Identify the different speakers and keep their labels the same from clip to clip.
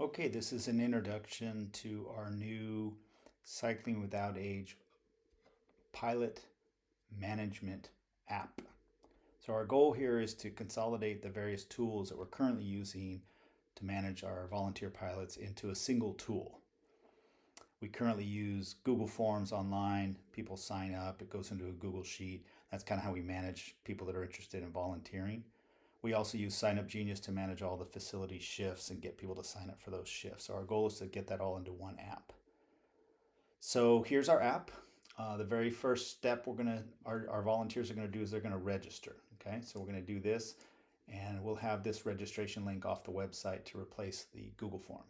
Speaker 1: Okay, this is an introduction to our new Cycling Without Age pilot management app. So our goal here is to consolidate the various tools that we're currently using to manage our volunteer pilots into a single tool. We currently use Google Forms online. People sign up, it goes into a Google Sheet. That's kind of how we manage people that are interested in volunteering. We also use Sign Up Genius to manage all the facility shifts and get people to sign up for those shifts. So our goal is to get that all into one app. So here's our app. The very first step our volunteers are gonna do is they're gonna register. Okay, so we're gonna do this, and we'll have this registration link off the website to replace the Google form.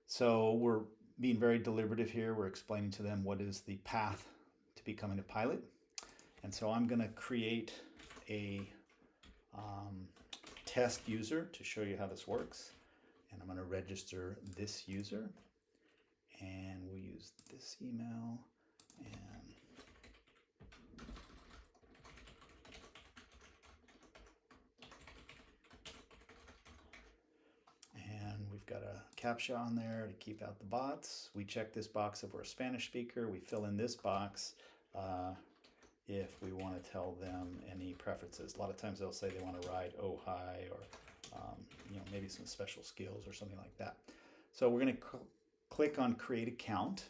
Speaker 1: So we're being very deliberative here. We're explaining to them what is the path to becoming a pilot. And so I'm gonna create a test user to show you how this works. And I'm gonna register this user. And we'll use this email and we've got a CAPTCHA on there to keep out the bots. We check this box if we're a Spanish speaker. We fill in this box if we want to tell them any preferences. A lot of times they'll say they want to ride Ojai or maybe some special skills or something like that. So we're going to click on Create Account.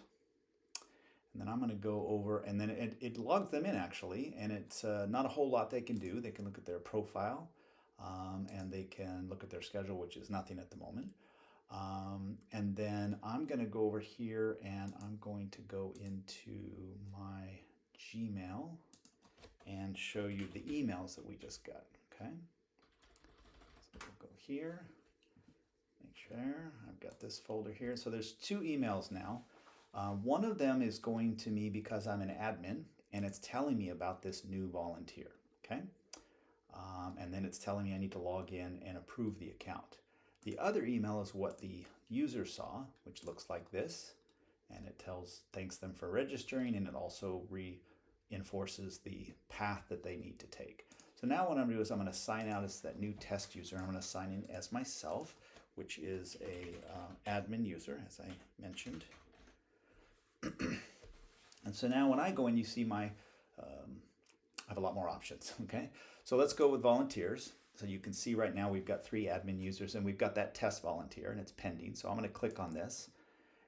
Speaker 1: And then I'm going to go over, and then it logs them in actually, and it's not a whole lot they can do. They can look at their profile, and they can look at their schedule, which is nothing at the moment. And then I'm going to go over here, and I'm going to go into my Gmail and show you the emails that we just got. Okay, so we'll go here, make sure I've got this folder here. So there's two emails now. One of them is going to me because I'm an admin, and it's telling me about this new volunteer, okay? And then it's telling me I need to log in and approve the account. The other email is what the user saw, which looks like this, and it thanks them for registering, and it also reinforces the path that they need to take. So now what I'm gonna do is I'm gonna sign out as that new test user. I'm gonna sign in as myself, which is a admin user, as I mentioned. And so now when I go in, you see I have a lot more options, okay? So let's go with volunteers. So you can see right now we've got 3 admin users, and we've got that test volunteer, and it's pending. So I'm gonna click on this,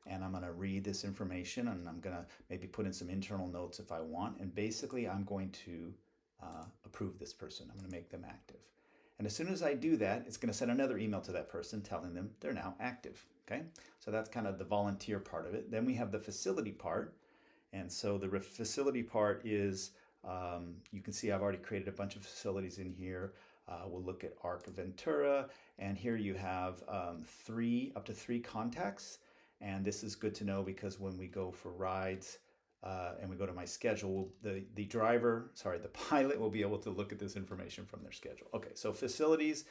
Speaker 1: and I'm gonna read this information, and I'm gonna maybe put in some internal notes if I want. And basically I'm going to approve this person. I'm gonna make them active. And as soon as I do that, it's gonna send another email to that person telling them they're now active. Okay, so that's kind of the volunteer part of it. Then we have the facility part. And so the facility part is, you can see I've already created a bunch of facilities in here. We'll look at Arc Ventura, and here you have up to three contacts. And this is good to know because when we go for rides and we go to my schedule, the pilot will be able to look at this information from their schedule. Okay, so facilities,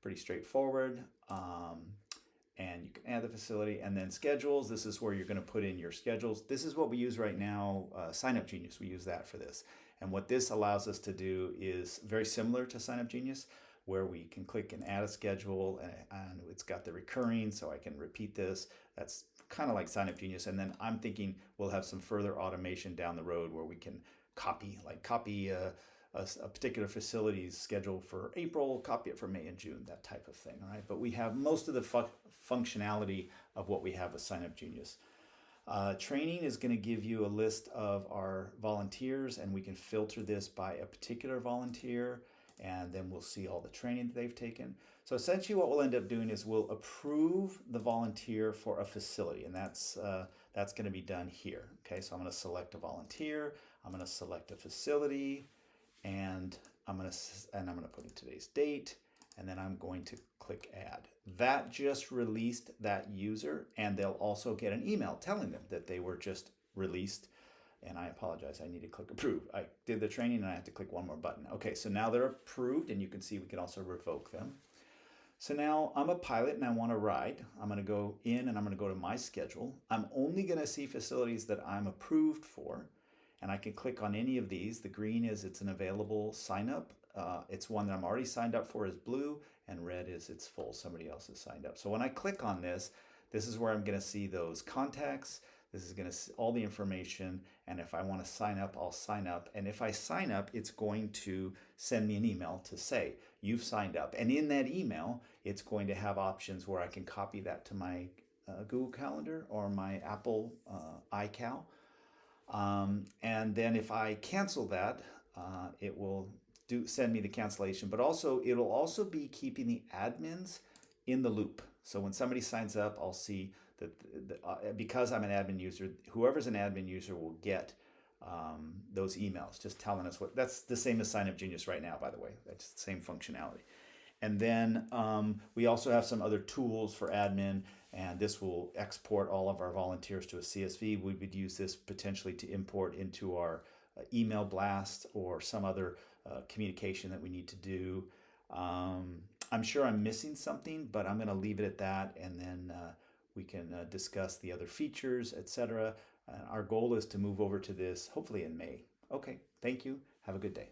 Speaker 1: pretty straightforward. And you can add the facility, and then schedules. This is where you're going to put in your schedules. This is what we use right now, Sign Up Genius. We use that for this. And what this allows us to do is very similar to Sign Up Genius, where we can click and add a schedule, and it's got the recurring, so I can repeat this. That's kind of like Sign Up Genius. And then I'm thinking we'll have some further automation down the road where we can copy a particular facility's schedule for April, copy it for May and June, that type of thing, all right? But we have most of the functionality of what we have with Sign Up Genius. Training is going to give you a list of our volunteers, and we can filter this by a particular volunteer, and then we'll see all the training that they've taken. So essentially what we'll end up doing is we'll approve the volunteer for a facility, and that's going to be done here. Okay, so I'm going to select a volunteer, I'm going to select a facility, and I'm gonna put in today's date, and then I'm going to click add. That just released that user, and they'll also get an email telling them that they were just released. And I apologize, I need to click approve. I did the training and I have to click one more button. Okay, so now they're approved, and you can see we can also revoke them. So now I'm a pilot and I want to ride. I'm going to go in and I'm going to go to my schedule. I'm only going to see facilities that I'm approved for. And I can click on any of these. The green is it's an available sign up. It's one that I'm already signed up for is blue, and red is it's full. Somebody else has signed up. So when I click on this, This is where I'm going to see those contacts. This is going to see all the information. And if I want to sign up, I'll sign up. And if I sign up, it's going to send me an email to say, you've signed up. And in that email, it's going to have options where I can copy that to my Google Calendar or my Apple iCal. And then if I cancel that, it will send me the cancellation, but also it'll also be keeping the admins in the loop. So when somebody signs up, I'll see that because I'm an admin user, whoever's an admin user will get those emails just telling us what. That's the same as Sign Up Genius right now, by the way. That's the same functionality. And then we also have some other tools for admin, and this will export all of our volunteers to a CSV. We would use this potentially to import into our email blast or some other communication that we need to do. I'm sure I'm missing something, but I'm going to leave it at that, and then we can discuss the other features, etc. Our goal is to move over to this hopefully in May. Okay, thank you. Have a good day.